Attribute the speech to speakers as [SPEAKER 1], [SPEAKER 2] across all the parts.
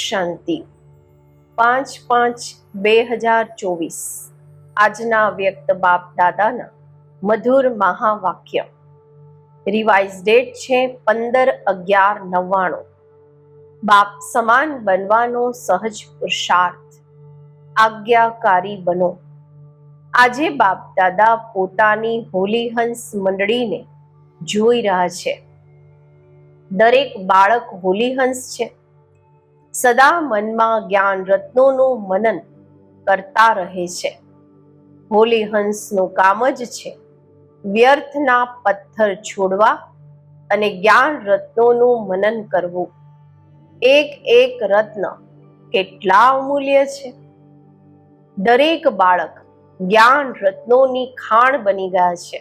[SPEAKER 1] શાંતિ 5/5/2024 આજના વ્યક્ત બાપ દાદાના મધુર મહાવાક્ય. રિવાઇઝ ડેટ છે 15/11/99. બાપ સમાન બનવાનો સહજ પુરુષાર્થ. આજ્ઞાકારી બનો. આજે બાપ દાદા પોતાની હોલી હંસ મંડળીને જોઈ રહ્યા છે. દરેક બાળક હોલી હંસ છે. સદા મનમાં જ્ઞાન રત્નોનું મનન કરતા રહે છે. હોલી હંસનું કામ જ છે વ્યર્થના પથ્થર છોડવા અને જ્ઞાન રત્નોનું મનન કરવું. એક એક રત્ન કેટલા અમૂલ્ય છે. દરેક બાળક જ્ઞાન રત્નોની ખાણ બની ગયા છે.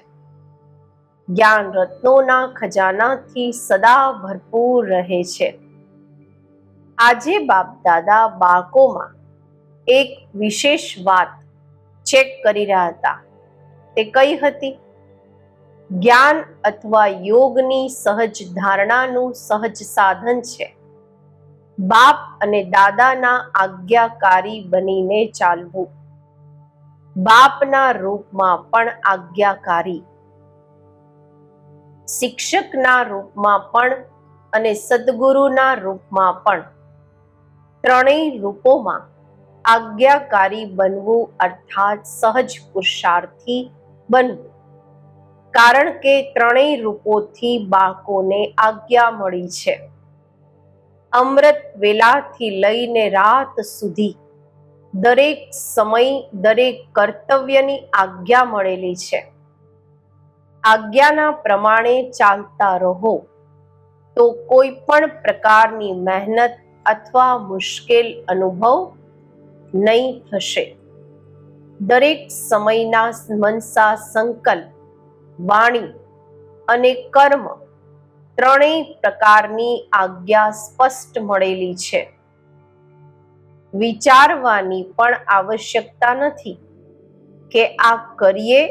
[SPEAKER 1] જ્ઞાન રત્નોના ખજાનાથી સદા ભરપૂર રહે છે. આજે બાપ દાદા બાળકોમાં એક વિશેષ વાત ચેક કરી રહ્યા હતા. તે કઈ હતી? જ્ઞાન અથવા યોગની સહજ ધારણાનું સહજ સાધન છે બાપ અને દાદાના આજ્ઞાકારી બનીને ચાલવું. બાપના રૂપમાં પણ આજ્ઞાકારી, શિક્ષકના રૂપમાં પણ અને સદગુરુના રૂપમાં પણ. ત્રણેય રૂપોમાં આજ્ઞાકારી બનવું અર્થાત સહજ પુરુષાર્થી બનવું. કારણ કે ત્રણેય રૂપોથી બાળકોને આજ્ઞા મળી છે. અમૃત વેલાથી લઈને રાત સુધી દરેક સમય દરેક કર્તવ્યની આજ્ઞા મળેલી છે. આજ્ઞાના પ્રમાણે ચાલતા રહો તો કોઈ પણ પ્રકારની મહેનત અથવા મુશ્કેલ અનુભવ નહીં થશે. દરેક સમયના મનસા સંકલ્પ, વાણી અને કર્મ ત્રણેય પ્રકારની આજ્ઞા સ્પષ્ટ મળેલી છે. વિચારવાની પણ આવશ્યકતા નથી કે આ કરીએ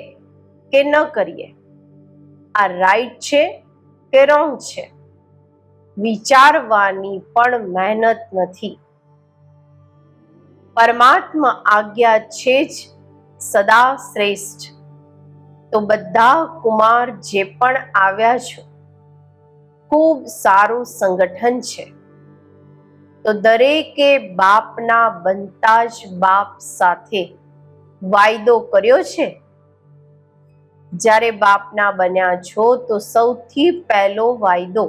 [SPEAKER 1] કે ન કરીએ, આ રાઈટ છે કે રોંગ છે. વિચારવાની પણ મહેનત નથી. પરમાત્મા આજ્ઞા છે જ સદા શ્રેષ્ઠ. તો બધા કુમાર જે પણ આવ્યા છો, ખૂબ સારું સંગઠન છે. તો દરેકે બાપના બનતા જ બાપ સાથે વાયદો કર્યો છે. જ્યારે બાપના બન્યા છો તો સૌથી પહેલો વાયદો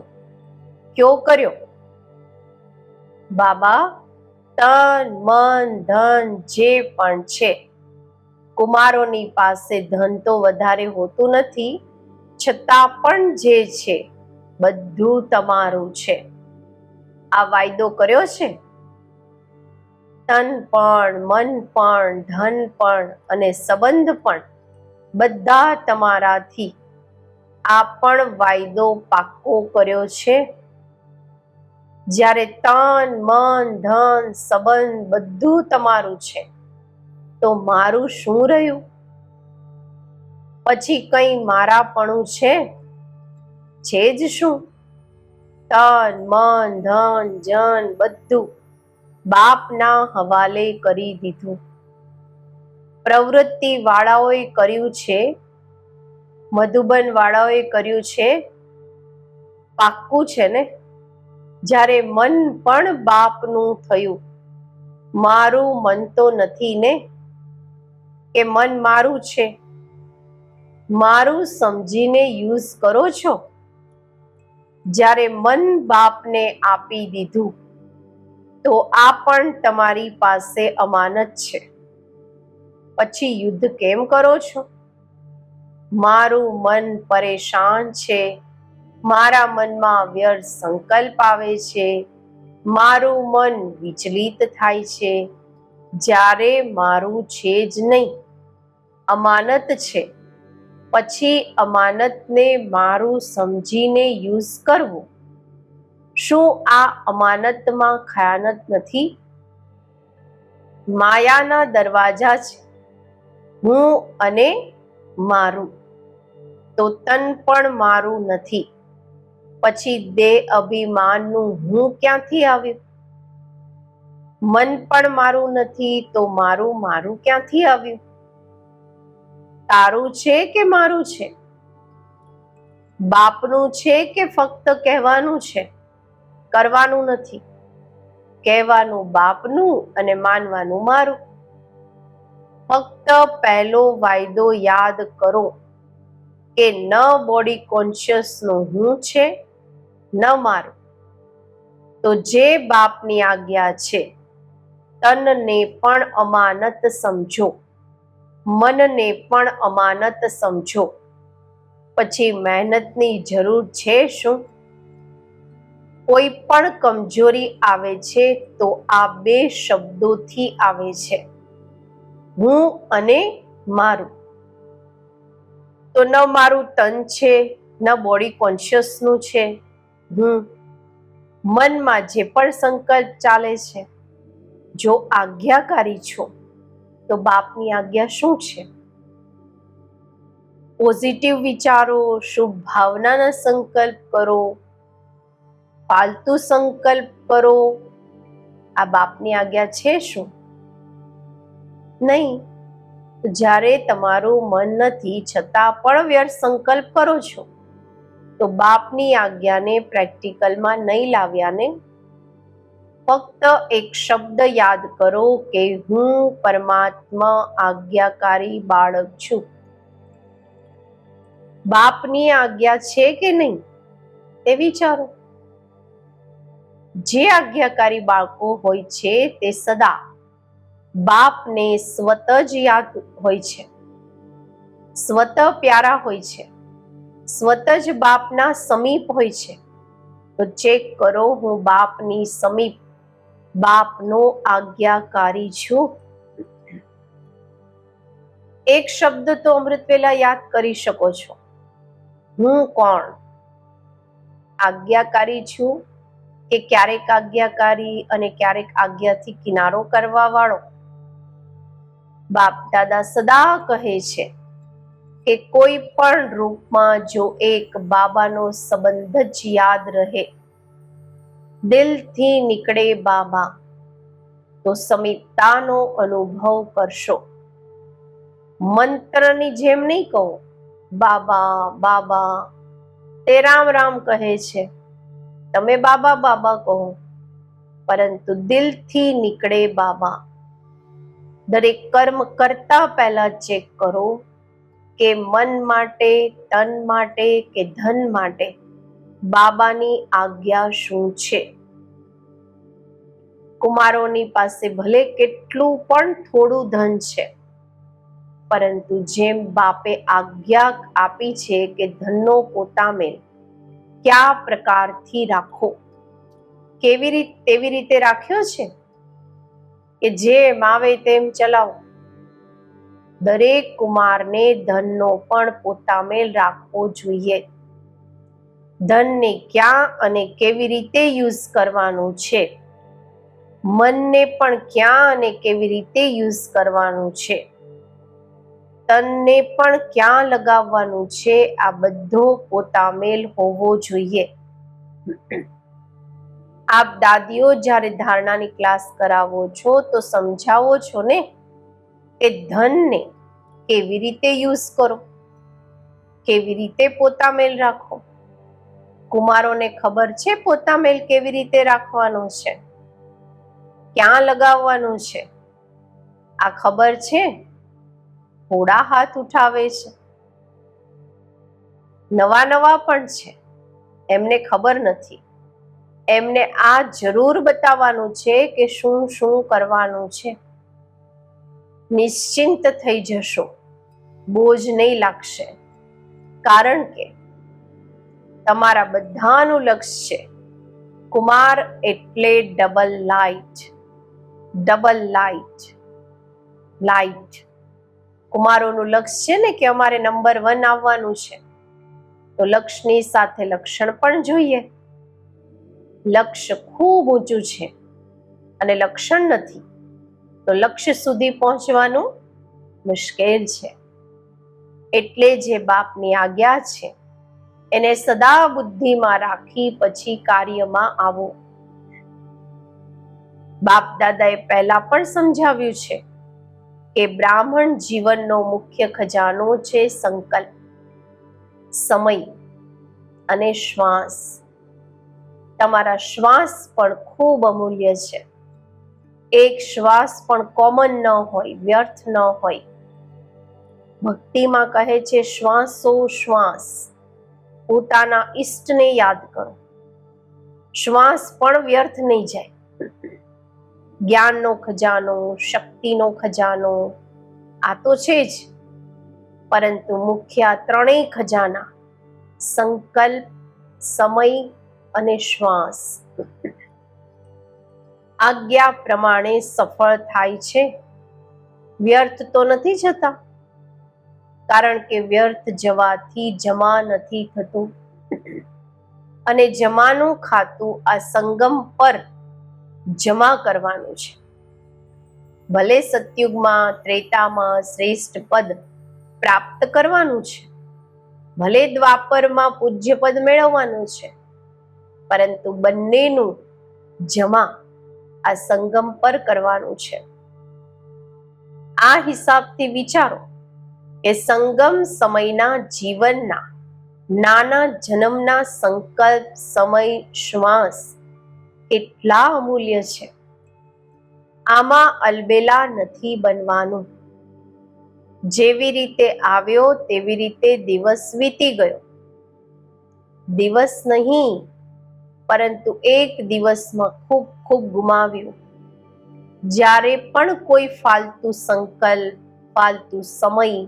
[SPEAKER 1] કયો કર્યો? બાબા, તન મન ધન જે પણ છે, કુમારોની પાસે ધન તો વધારે હોતું નથી, છતાં પણ જે છે બધું તમારું છે. આ વાયદો કર્યો છે. તન પણ, મન પણ, ધન પણ અને સંબંધ પણ બધા તમારાથી. આ પણ વાયદો પાક્કો કર્યો છે. જ્યારે તન મન ધન સંબંધ બધું તમારું છે તો મારું શું રહ્યું? પછી કઈ મારાપણું છે? છે જ શું? તન મન ધન જન બધું બાપના હવાલે કરી દીધું. પ્રવૃત્તિ વાળાઓએ કર્યું છે, મધુબન વાળાઓએ કર્યું છે. પાક્કું છે ને? જ્યારે મન પણ બાપનું થયું, મારું મન તો નથી ને કે મન મારું છે. મારું સમજીને યુઝ કરો છો. જ્યારે મન બાપને આપી દીધું તો આ પણ તમારી પાસે અમાનત છે. પછી યુદ્ધ કેમ કરો છો? મારું મન પરેશાન છે, મારા મનમાં વ્યર્થ સંકલ્પ આવે છે, મારું મન વિચલિત થાય છે. જ્યારે મારું છે જ નહીં, અમાનત છે. પછી અમાનતને મારું સમજીને યુઝ કરવું. શું આ અમાનતમાં ખયાનત નથી? માયાના દરવાજા છે, હું અને મારું. તો તન પણ મારું નથી. પછી દેહ અભિમાનનું હું ક્યાંથી આવ્યું? મન પણ મારું નથી તો મારું મારું ક્યાંથી આવ્યું? તારું છે કે મારું છે? બાપનું છે કે ફક્ત કહેવાનું છે, કરવાનું નથી? કહેવાનું બાપનું અને માનવાનું મારું. ફક્ત પહેલો વાયદો યાદ કરો કે ન બોડી કોન્શિયસ નું હું છે, ન મારું. તો જે બાપની આજ્ઞા છે, તનને પણ અમાનત સમજો, મનને પણ અમાનત સમજો. પછી મહેનતની જરૂર છે શું? કોઈ પણ કમજોરી આવે છે તો આ બે શબ્દોથી આવે છે, હું અને મારું. તો ન મારું તન છે, ન બોડી કોન્શિયસનું છે હું. મનમાં જે પણ સંકલ્પ ચાલે છે, જો આજ્ઞાકારી છો તો બાપની આજ્ઞા શું છે? પોઝિટિવ વિચારો, શુભ ભાવનાના સંકલ્પ કરો, ફાલતુ સંકલ્પ કરો. આ બાપની આજ્ઞા છે શું? નહીં. જ્યારે તમારું મન નથી છતાં પણ વ્યર્થ સંકલ્પ કરો છો, તો બાપની આજ્ઞાને પ્રેક્ટિકલમાં નહીં લાવ્યા ને? ફક્ત એક શબ્દ યાદ કરો કે હું પરમાત્મા આજ્ઞાકારી બાળક છું. બાપની આજ્ઞા છે કે નહીં તે વિચારો. જે આજ્ઞાકારી બાળકો હોય છે તે સદા બાપને સ્વત જ યાદ હોય છે, સ્વત પ્યારા હોય છે, સ્વત જ બાપના સમીપ હોય છે. તો ચેક કરો, હું બાપની સમીપ, બાપનો આજ્ઞાકારી છું. એક શબ્દ તો અમૃત વેલા યાદ કરી શકો છો, હું કોણ? આજ્ઞાકારી છું કે ક્યારેક આજ્ઞાકારી અને ક્યારેક આજ્ઞાથી કિનારો કરવા વાળો? બાપ દાદા સદા કહે છે કે કોઈ પણ રૂપમાં જો એક બાબાનો સંબંધ જ યાદ રહે, દિલથી નીકળે બાબા, તો સમીપતાનો અનુભવ કરશો. મંત્રની જેમ નહીં કહો બાબા બાબા, તે રામ રામ કહે છે, તમે બાબા બાબા કહો, પરંતુ દિલથી નીકળે બાબા. દરેક કર્મ કરતા પહેલા ચેક કરો કે મન માટે, તન માટે કે ધન માટે બાબાની આજ્ઞા શું છે. કુમારોની પાસે ભલે કેટલું પણ થોડું ધન છે, પરંતુ જેમ બાપે આજ્ઞા આપી છે કે ધનનો પોતામેલ કયા પ્રકારથી રાખો, તેવી રીતે રાખ્યો છે કે જેમ આવે તેમ ચલાવો. દરેક કુમારને ધનનો પણ પોતામેલ રાખવો જોઈએ. ધનને ક્યાં અને કેવી રીતે યુઝ કરવાનું છે, મનને પણ ક્યાં અને કેવી રીતે યુઝ કરવાનું છે, તનને પણ ક્યાં લગાવવાનું છે, આ બધો પોતામેલ હોવો જોઈએ. આપ દાદીઓ જ્યારે ધારણાની ક્લાસ કરાવો છો તો સમજાવો છો ને કે ધનને કેવી રીતે યુઝ કરો, કેવી રીતે પોતામેલ રાખો. કુમારોને ખબર છે પોતામેલ કેવી રીતે રાખવાનો છે, ક્યાં લગાવવાનું છે? આ ખબર છે? થોડા હાથ ઉઠાવે છે. નવા નવા પણ છે, એમને ખબર નથી. એમને આ જરૂર બતાવવાનું છે કે શું શું કરવાનું છે. નિશ્ચિંત થઈ જશો, બોજ નહીં લાગશે, કારણ કે તમારા બધાનું લક્ષ્ય છે કુમાર એટલે double light, double light, light. કુમારોનું લક્ષ્ય છે ને કે અમારે નંબર 1 આવવાનું છે, તો લક્ષ્યની સાથે લક્ષણ પણ જોઈએ. લક્ષ્ય ખૂબ ઊંચું છે અને લક્ષણ નથી, તો લક્ષ્ય સુધી પહોંચવાનું મુશ્કેલ છે. એટલે જે બાપની આજ્ઞા છે એને સદા બુદ્ધિમાં રાખી પછી કાર્યમાં આવો. બાપ દાદાએ પહેલા પણ સમજાવ્યું છે કે બ્રાહ્મણ જીવનનો મુખ્ય ખજાનો છે સંકલ્પ, સમય અને શ્વાસ. તમારા શ્વાસ પણ ખૂબ અમૂલ્ય છે. એક શ્વાસ પણ કોમન ન હોય, વ્યર્થ ન હોય. ભક્તિમાં કહે છે શ્વાસો શ્વાસ. પોતાના ઈષ્ટને યાદ કરો. શ્વાસ પણ વ્યર્થ નહીં જાય. જ્ઞાનનો ખજાનો, શક્તિનો ખજાનો આ તો છે જ, પરંતુ મુખ્ય ત્રણેય ખજાના સંકલ્પ, સમય અને શ્વાસ આજ્ઞા પ્રમાણે સફળ થાય છે. વ્યર્થ તો નથી જતા, કારણ કે વ્યર્થ જવાથી જમા નથી થતું, અને જમાનું ખાતું આ સંગમ પર જમા કરવાનું છે. ભલે સતયુગમાં, ત્રેતામાં શ્રેષ્ઠ પદ પ્રાપ્ત કરવાનું છે, ભલે દ્વાપરમાં પૂજ્ય પદ મેળવવાનું છે, પરંતુ બંનેનું જમા આ સંગમ પર કરવાનું છે. આ હિસાબથી વિચારો કે સંગમ સમયના જીવનના નાના જન્મના સંકલ્પ, સમય, શ્વાસ કેટલા અમૂલ્ય છે. આમાં અલબેલા નથી બનવાનું. જેવી રીતે આવ્યો તેવી રીતે દિવસ વીતી ગયો. દિવસ નહીં, પરંતુ એક દિવસમાં ખૂબ ખૂબ ગુમાવ્યું. જ્યારે પણ કોઈ ફાલતુ સંકલ્પ, ફાલતુ સમય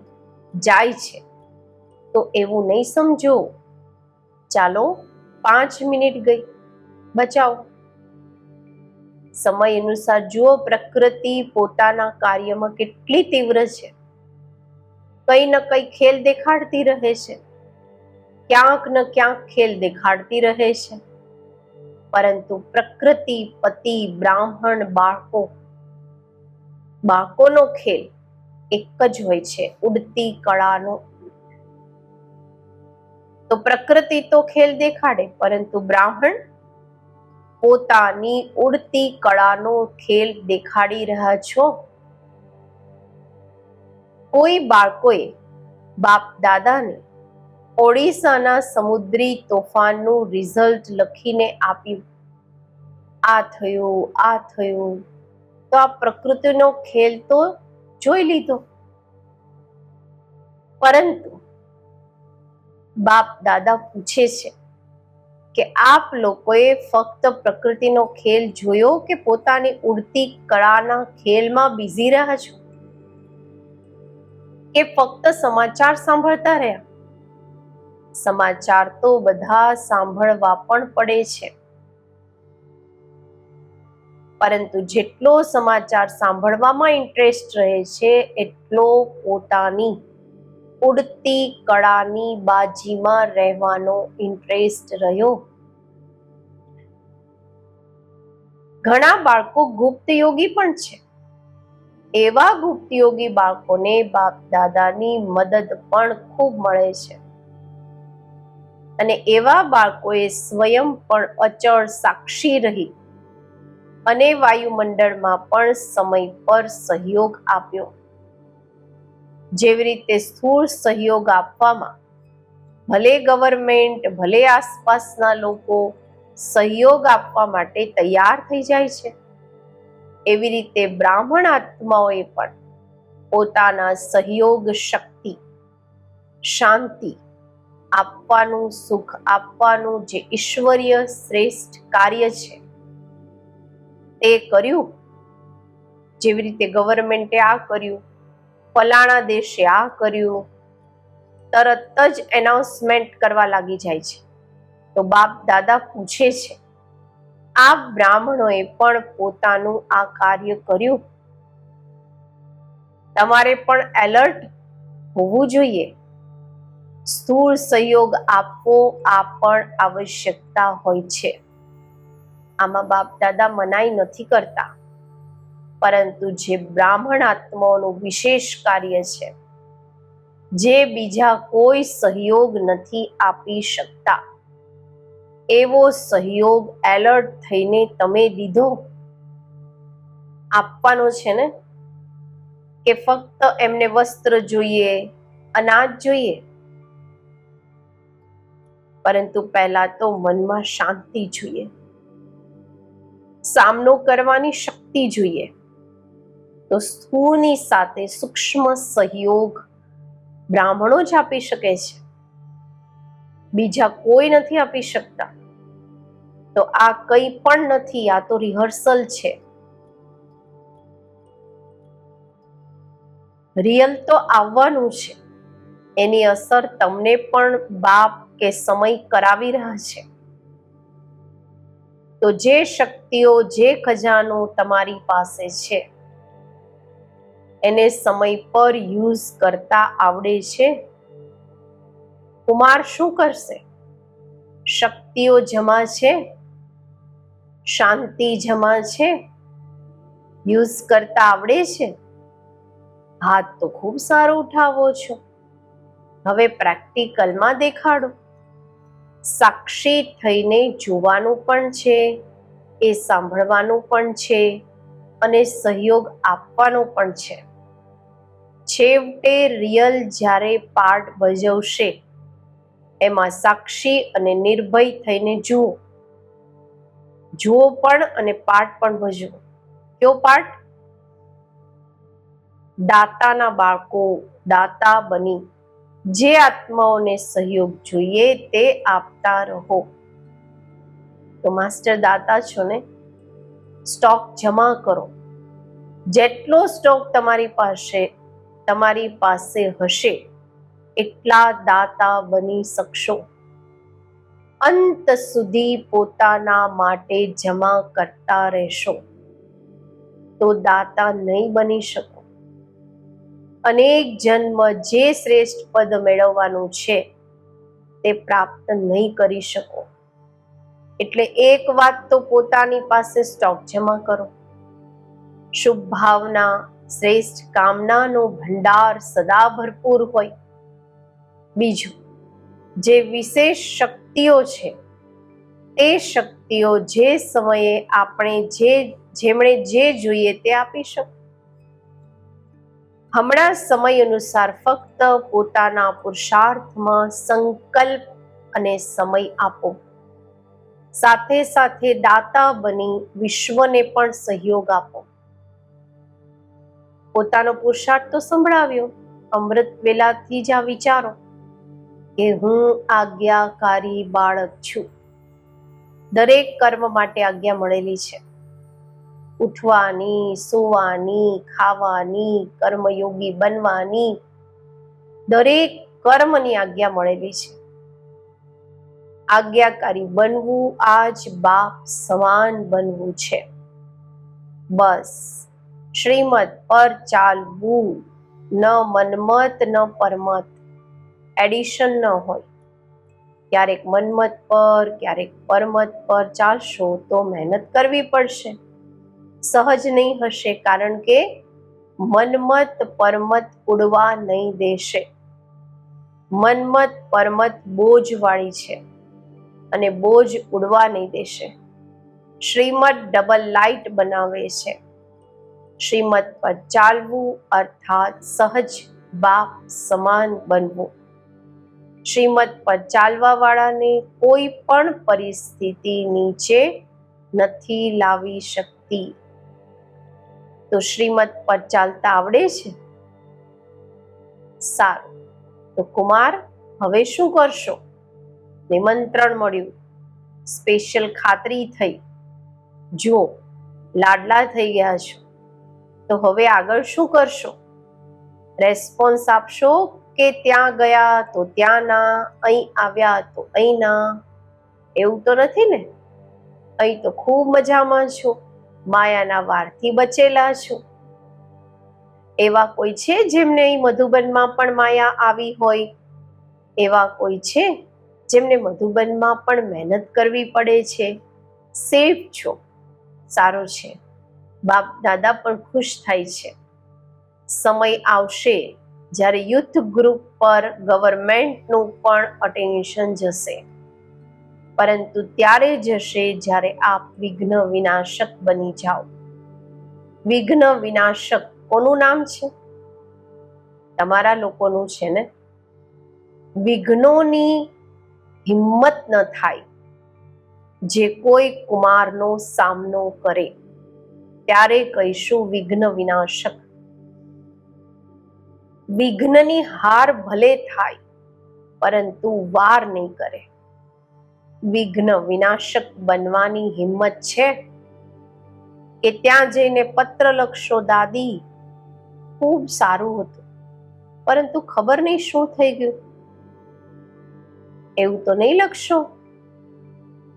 [SPEAKER 1] જાય છે તો એવું નહીં સમજો ચાલો 5 મિનિટ ગઈ, બચાવો. સમય અનુસાર જુઓ, પ્રકૃતિ પોતાના કાર્યમાં કેટલી તીવ્ર છે. કઈ ન કઈ ખેલ દેખાડતી રહે છે, ક્યાંક ન ક્યાંક ખેલ દેખાડતી રહે છે. પરંતુ પ્રકૃતિ, પતિ, બ્રાહ્મણ, બાળકોનો ખેલ એક જ હોય છે, ઉડતી કળાનો. તો પ્રકૃતિ તો ખેલ દેખાડે, પરંતુ બ્રાહ્મણ પોતાની ઉડતી કળાનો ખેલ દેખાડી રહ્યા છો. કોઈ બાળકોએ બાપ દાદાને ઓડિશાના સમુદ્રી તોફાનનું રિઝલ્ટ લખીને આપ્યું. આ થયું, આ થયું, તો આ પ્રકૃતિનો ખેલ તો જોઈ લીધો. પરંતુ બાપ દાદા પૂછે છે કે આપ લોકોએ ફક્ત પ્રકૃતિનો ખેલ જોયો કે પોતાની ઉડતી કળાના ખેલમાં બિઝી રહ્યા છો, કે ફક્ત સમાચાર સાંભળતા રહ્યા? સમાચાર તો બધા સાંભળવા પણ પડે છે, પરંતુ જેટલો સમાચાર સાંભળવામાં ઇન્ટરેસ્ટ રહે છે, એટલો પોતાની ઉડતી કળાની બાજીમાં રહેવાનો ઇન્ટરેસ્ટ રહ્યો. ઘણા બાળકો ગુપ્ત યોગી પણ છે. એવા ગુપ્ત યોગી બાળકોને બાપ દાદાની મદદ પણ ખૂબ મળે છે, અને એવા બાળકોએ સ્વયં પણ અચળ સાક્ષી રહી અને વાયુમંડળમાં પણ સમય પર સહયોગ આપ્યો. જેવી રીતે સ્થૂળ સહયોગ આપવામાં ભલે ગવર્મેન્ટ, ભલે આસપાસના લોકો સહયોગ આપવા માટે તૈયાર થઈ જાય છે, એવી રીતે બ્રાહ્મણ આત્માઓએ પણ પોતાના સહયોગ, શક્તિ, શાંતિ આપવાનું, સુખ આપવાનું જે ઈશ્વરીય શ્રેષ્ઠ કાર્ય છે તે કર્યું. જેવી રીતે ગવર્મેન્ટે આ કર્યું, ફલાણા દેશે આ કર્યું, તરત જ એનાઉન્સમેન્ટ કરવા લાગી જાય છે. તો બાપ દાદા પૂછે છે, આ બ્રાહ્મણોએ પણ પોતાનું આ કાર્ય કર્યું. તમારે પણ એલર્ટ હોવું જોઈએ. સ્થૂળ સહયોગ આપવો આ પણ આવશ્યકતા હોય છે. આમાં બાપ દાદા મનાઈ નથી કરતા, પરંતુ જે બ્રાહ્મણ આત્માઓનું વિશેષ કાર્ય છે, જે બીજા કોઈ સહયોગ નથી આપી શકતા, એવો સહયોગ એલર્ટ થઈને તમે દીધો. આપવાનો છે ને, કે ફક્ત એમને વસ્ત્ર જોઈએ, અનાજ જોઈએ? પરંતુ પહેલા તો મનમાં શાંતિ જોઈએ, સામનો કરવાની શક્તિ જોઈએ. તો સ્થૂળની સાથે સૂક્ષ્મ સહયોગ બ્રાહ્મણો જ આપી શકે છે, બીજા કોઈ નથી આપી શકતા. તો આ કંઈ પણ નથી, આ તો રિહર્સલ છે. રિયલ તો આવવાનું છે, એની અસર તમને પણ બાપ કે સમય કરાવી રહ્યા છે. તો જે શક્તિઓ, જે ખજાનો તમારી પાસે છે, એને સમય પર યુઝ કરતા આવડે છે? કુમાર શું કરશે? શક્તિઓ જમા છે, શાંતિ જમા છે, યુઝ કરતા આવડે છે? હાથ તો ખૂબ સારો ઉઠાવો છો. હવે પ્રેક્ટિકલમાં દેખાડો. સાક્ષી થઈને જોવાનું પણ છે, એ સાંભળવાનું પણ છે, અને સહયોગ આપવાનો પણ છે. છેવટે રિયલ જ્યારે પાર્ટ ભજવશે, એમાં સાક્ષી અને નિર્ભય થઈને જુઓ. જુઓ પણ અને પાર્ટ પણ ભજવો. કયો પાર્ટ? દાતાના બાળકો, દાતા બની જે આત્માઓને સહયોગ જોઈએ તે આપતા રહો. તો માસ્ટર દાતા છો ને, સ્ટોક જમા કરો. જેટલો સ્ટોક તમારી પાસે હશે, એટલા દાતા બની શકશો. અંત સુધી પોતાના માટે જમા કરતા રહેશો તો દાતા નહીં બની શકો. અનેક જન્મ જે શ્રેષ્ઠ પદ મેળવવાનું છે, તે પ્રાપ્ત નહીં કરી શકો. એટલે એક વાત તો પોતાની પાસે સ્ટોક જમા કરો. શુભ ભાવના, શ્રેષ્ઠ કામનાનો ભંડાર સદા ભરપૂર હોય. બીજું, જે વિશેષ શક્તિઓ છે, તે શક્તિઓ જે સમયે જેમણે જે જોઈએ તે આપી શકો. હમણાં સમય અનુસાર ફક્ત પોતાના પુરુષાર્થમાં સંકલ્પ અને સમય આપો. સાથે સાથે દાતા બની વિશ્વને પણ સહયોગ આપો. પોતાનો પુરુષાર્થ તો સંભળાવ્યો, અમૃત વેલાથી જ આ વિચારો કે હું આજ્ઞાકારી બાળક છું. દરેક કર્મ માટે આજ્ઞા મળેલી છે. ઉઠવાની, સૂવાની, ખાવાની, કર્મયોગી બનવાની, દરેક કર્મની આજ્ઞા મળેલી છે. આજ્ઞાકારી બનવું, આજ બાપ સમાન બનવું છે. બસ શ્રીમત પર ચાલવું, ન મનમત ન પરમત, એડિશન ન હોય. ક્યારેક મનમત પર, ક્યારેક પરમત પર ચાલશો તો મહેનત કરવી પડશે, સહજ નહીં હશે. કારણ કે મનમત પરમત ઉડવા નહીં દેશે. મનમત પરમત બોજ વાળી છે અને બોજ ઉડવા નહીં દેશે. શ્રીમત ડબલ લાઇટ બનાવે છે. શ્રીમત પર ચાલવું અર્થાત સહજ બાપ સમાન બનવું. શ્રીમત પર ચાલવા વાળાને કોઈ પણ પરિસ્થિતિ નીચે નથી લાવી શકતી. તો શ્રીમત પર ચાલતા આવડે છે? સારું. તો કુમાર, હવે શું કરશો? નિમંત્રણ મળ્યું, સ્પેશિયલ ખાતરી થઈ, જો લાડલા થઈ ગયા છો, તો હવે આગળ શું કરશો? રેસ્પોન્સ આપશો કે ત્યાં ગયા તો ત્યાં ના, અહીં આવ્યા તો અહીં ના? એવું તો નથી ને? અહીં તો ખૂબ મજામાં છો, માયાના વારથી બચેલા છો. એવા કોઈ છે જેમને અહીં મધુબનમાં પણ માયા આવી હોય? એવા કોઈ છે જેમને મધુબનમાં પણ મહેનત કરવી પડે છે? સેફ છો, સારું છે. બાપ દાદા પણ ખુશ થાય છે. સમય આવશે જ્યારે યુથ ગ્રુપ પર ગવર્મેન્ટનું પણ અટેન્શન જશે, પરંતુ ત્યારે જશે જ્યારે આપ વિઘ્ન વિનાશક બની જાઓ. વિઘ્ન વિનાશક કોનું નામ છે? તમારા લોકોનું છે ને. વિઘ્નોની હિંમત ન થાય જે કોઈ કુમારનો સામનો કરે ત્યારે કહીશું વિઘ્ન વિનાશક. વિઘ્નની હાર ભલે થાય પરંતુ વાર નહીં કરે. વિઘ્ન વિનાશક બનવાની હિંમત છે કે ત્યાં જઈને પત્ર લખશો દાદી, ખૂબ સારું હતું પરંતુ ખબર નહીં શું થઈ ગયું, એવું તો નહીં લખશો.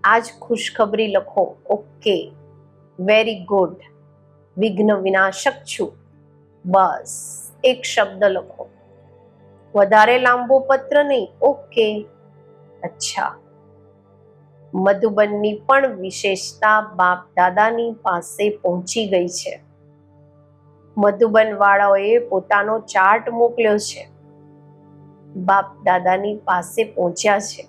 [SPEAKER 1] આજ ખુશખબરી લખો. ઓકે, વેરી ગુડ, વિઘ્ન વિનાશક છું, બસ એક શબ્દ લખો. વધારે લાંબો પત્ર નહીં. ઓકે, અચ્છા. મધુબનની પણ વિશેષતા બાપ દાદાની પાસે પહોંચી ગઈ છે. મધુબન વાળાઓએ પોતાનો ચાર્ટ મોકલ્યો છે. બાપ દાદાની પાસે પહોંચ્યા છે.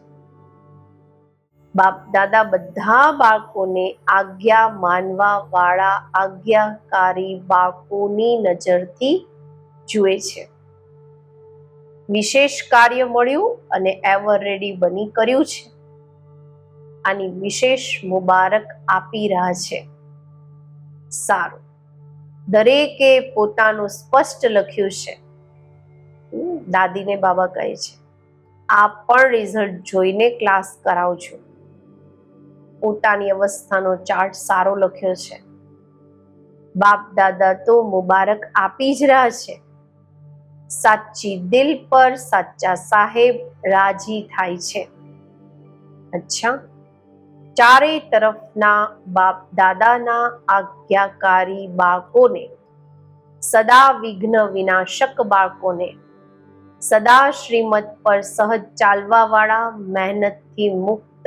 [SPEAKER 1] બાપ દાદા બધા બાળકોને આજ્ઞા માનવા વાળા આજ્ઞાકારી બાળકોની નજરથી જુએ છે. વિશેષ કાર્ય મળ્યું અને એવર રેડી બની કર્યું છે. આની વિશેષ મુબારક આપી રહ્યા છે. સારું, દરેકે પોતાનું સ્પષ્ટ લખ્યું છે. દાદીને બાબા કહે છે આ પણ રિઝલ્ટ જોઈને ક્લાસ કરાવજો. પોતાની અવસ્થાનો ચાર્ટ સારો લખ્યો છે. બાપ દાદા તો મુબારક આપી જ રહ્યા છે. સાચી દિલ પર સાચા સાહેબ રાજી થાય છે. અચ્છા, ચારે તરફના બાપ દાદાના આજ્ઞાકારી બાળકોને, સદા વિઘ્ન વિનાશક બાળકોને, સદા શ્રીમત પર સહજ ચાલવા વાળા, મહેનતથી મુક્ત